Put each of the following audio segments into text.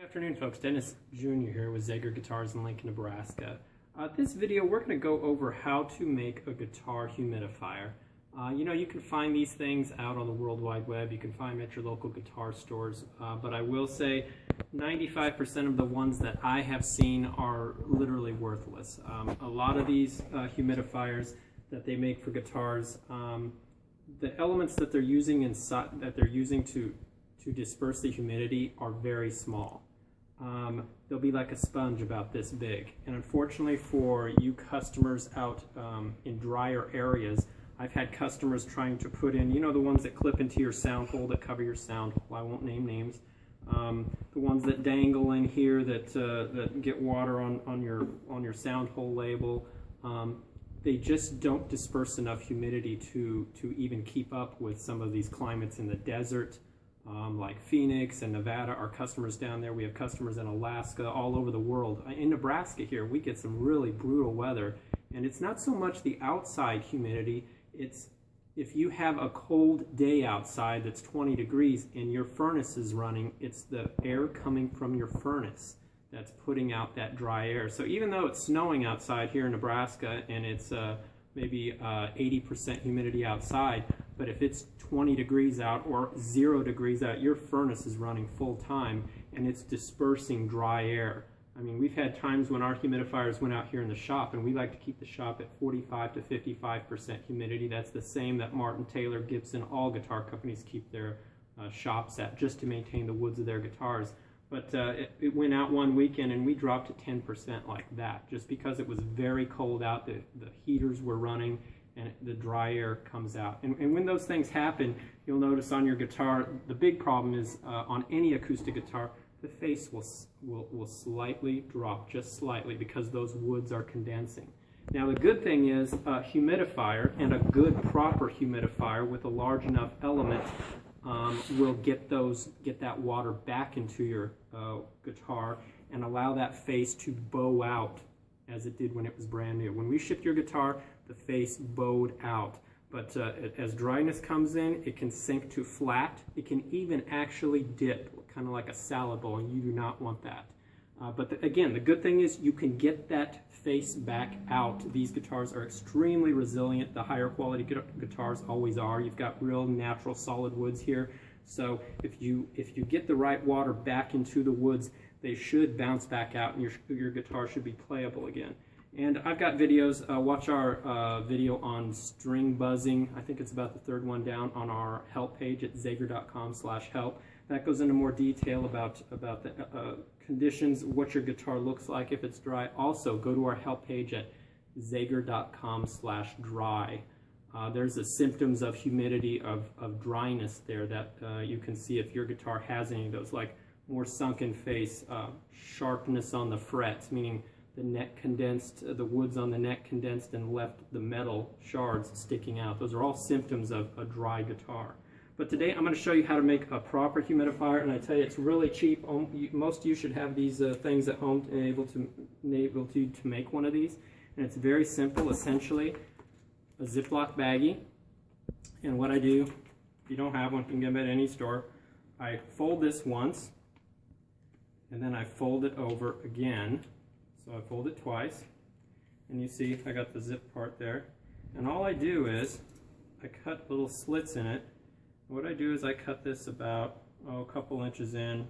Good afternoon, folks. Dennis Jr. here with Zager Guitars in Lincoln, Nebraska. This video, we're going to go over how to make a guitar humidifier. You can find these things out on the World Wide Web. You can find them at your local guitar stores. But I will say 95% of the ones that I have seen are literally worthless. A lot of these humidifiers that they make for guitars, the elements that they're using to disperse the humidity are very small. They'll be like a sponge about this big. And unfortunately for you customers out in drier areas, I've had customers trying to put in, the ones that clip into your sound hole that cover your sound hole. I won't name names. The ones that dangle in here that get water on your sound hole label. They just don't disperse enough humidity to even keep up with some of these climates in the desert. Like Phoenix and Nevada, our customers down there. We have customers in Alaska, all over the world. In Nebraska here, we get some really brutal weather, and it's not so much the outside humidity, it's if you have a cold day outside that's 20 degrees and your furnace is running, it's the air coming from your furnace that's putting out that dry air. So even though it's snowing outside here in Nebraska and it's maybe 80% humidity outside, but if it's 20 degrees out or 0 degrees out, your furnace is running full time and it's dispersing dry air. I mean, we've had times when our humidifiers went out here in the shop, and we like to keep the shop at 45 to 55% humidity. That's the same that Martin, Taylor, Gibson, all guitar companies keep their shops at, just to maintain the woods of their guitars. But it went out one weekend and we dropped to 10% like that, just because it was very cold out, the heaters were running, and the dry air comes out. And when those things happen, you'll notice on your guitar, the big problem is on any acoustic guitar, the face will slightly drop, just slightly, because those woods are condensing. Now the good thing is a humidifier, and a good proper humidifier with a large enough element will get that water back into your guitar and allow that face to bow out as it did when it was brand new. When we shipped your guitar, the face bowed out. But as dryness comes in, it can sink to flat. It can even actually dip, kind of like a salad bowl, and you do not want that. But again, the good thing is you can get that face back out. These guitars are extremely resilient. The higher quality guitars always are. You've got real natural solid woods here. So if you get the right water back into the woods, they should bounce back out and your guitar should be playable again. And I've got videos. Watch our video on string buzzing. I think it's about the third one down on our help page at zager.com/help. That goes into more detail about the conditions, what your guitar looks like if it's dry. Also, go to our help page at zager.com/dry. There's the symptoms of humidity, of dryness there that you can see if your guitar has any of those, like more sunken face, sharpness on the frets, meaning the neck condensed, the woods on the neck condensed and left the metal shards sticking out. Those are all symptoms of a dry guitar. But today I'm going to show you how to make a proper humidifier, and I tell you it's really cheap. Most of you should have these things at home and able to make one of these. And it's very simple, essentially a Ziploc baggie. And what I do, if you don't have one, you can get them at any store. I fold this once, and then I fold it over again. So I fold it twice, and you see I got the zip part there. And all I do is I cut little slits in it. What I do is I cut this about a couple inches in,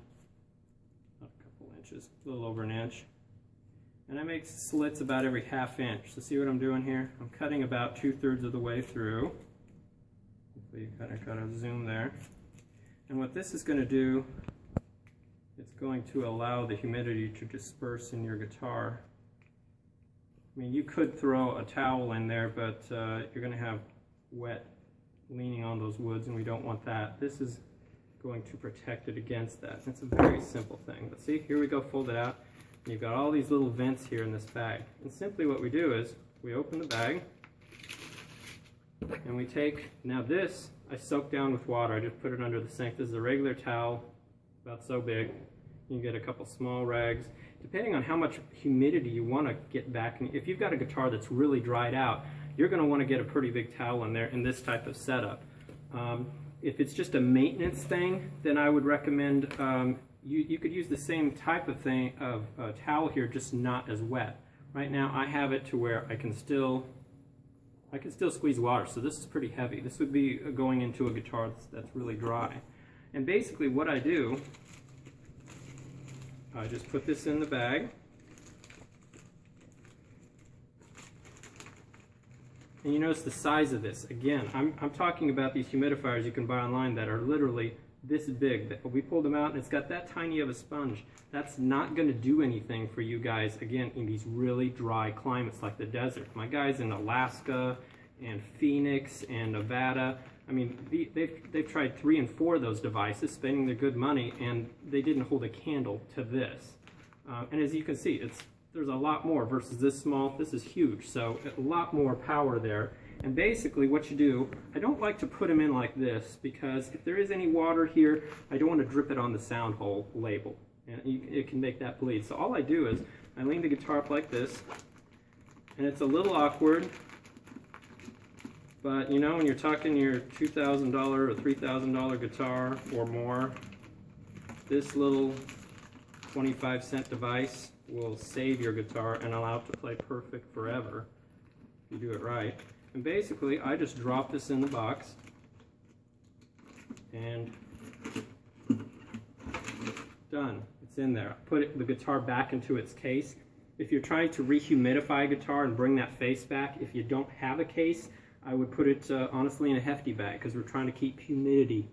not a couple inches, a little over an inch. And I make slits about every ½ inch. So see what I'm doing here? I'm cutting about 2/3 of the way through. Hopefully you kind of got a zoom there. And what this is going to do, it's going to allow the humidity to disperse in your guitar. I mean, you could throw a towel in there, but you're going to have wet leaning on those woods, and we don't want that. This is going to protect it against that. It's a very simple thing. But see, here we go, fold it out. And you've got all these little vents here in this bag. And simply what we do is we open the bag, and we take, now this I soak down with water. I just put it under the sink. This is a regular towel, about so big. You can get a couple small rags. Depending on how much humidity you want to get back, and if you've got a guitar that's really dried out, you're going to want to get a pretty big towel in there in this type of setup. If it's just a maintenance thing, then I would recommend you could use the same type of thing of towel here, just not as wet. Right now I have it to where I can still squeeze water, so this is pretty heavy. This would be going into a guitar that's really dry. And basically what I do, I just put this in the bag. And you notice the size of this. Again, I'm talking about these humidifiers you can buy online that are literally this big. We pulled them out and it's got that tiny of a sponge. That's not going to do anything for you guys, again, in these really dry climates like the desert. My guys in Alaska and Phoenix and Nevada, I mean, they've tried 3 and 4 of those devices, spending their good money, and they didn't hold a candle to this. And as you can see, there's a lot more versus this small. This is huge, so a lot more power there. And basically what you do, I don't like to put them in like this, because if there is any water here, I don't want to drip it on the sound hole label, and it can make that bleed. So all I do is I lean the guitar up like this, and it's a little awkward, but you know, when you're talking your $2,000 or $3,000 guitar or more, this little 25-cent device will save your guitar and allow it to play perfect forever if you do it right. And basically, I just drop this in the box and done. It's in there. Put the guitar back into its case. If you're trying to rehumidify a guitar and bring that face back, if you don't have a case, I would put it honestly in a hefty bag, because we're trying to keep humidity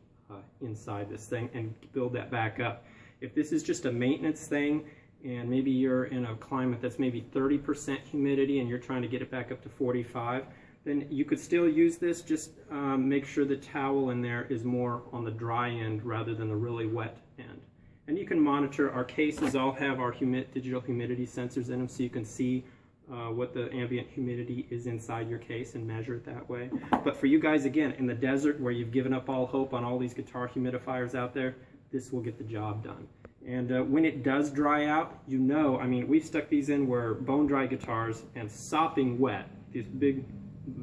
inside this thing and build that back up. If this is just a maintenance thing, and maybe you're in a climate that's maybe 30% humidity and you're trying to get it back up to 45, then you could still use this. Just make sure the towel in there is more on the dry end rather than the really wet end. And you can monitor. Our cases all have our digital humidity sensors in them, so you can see what the ambient humidity is inside your case and measure it that way. But for you guys, again, in the desert where you've given up all hope on all these guitar humidifiers out there, this will get the job done. And when it does dry out, you know, I mean, we've stuck these in where bone dry guitars and sopping wet, these big,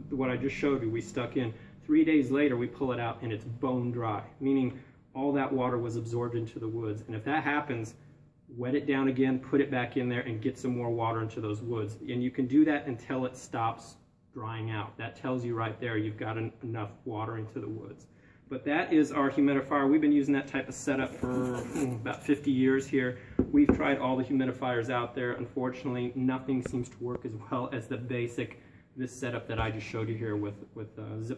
what I just showed you, we stuck in. 3 days later, we pull it out and it's bone dry, meaning all that water was absorbed into the woods. And if that happens, wet it down again, put it back in there, and get some more water into those woods. And you can do that until it stops drying out. That tells you right there you've got enough water into the woods. But that is our humidifier. We've been using that type of setup for about 50 years here. We've tried all the humidifiers out there. Unfortunately, nothing seems to work as well as the basic, this setup that I just showed you here with zip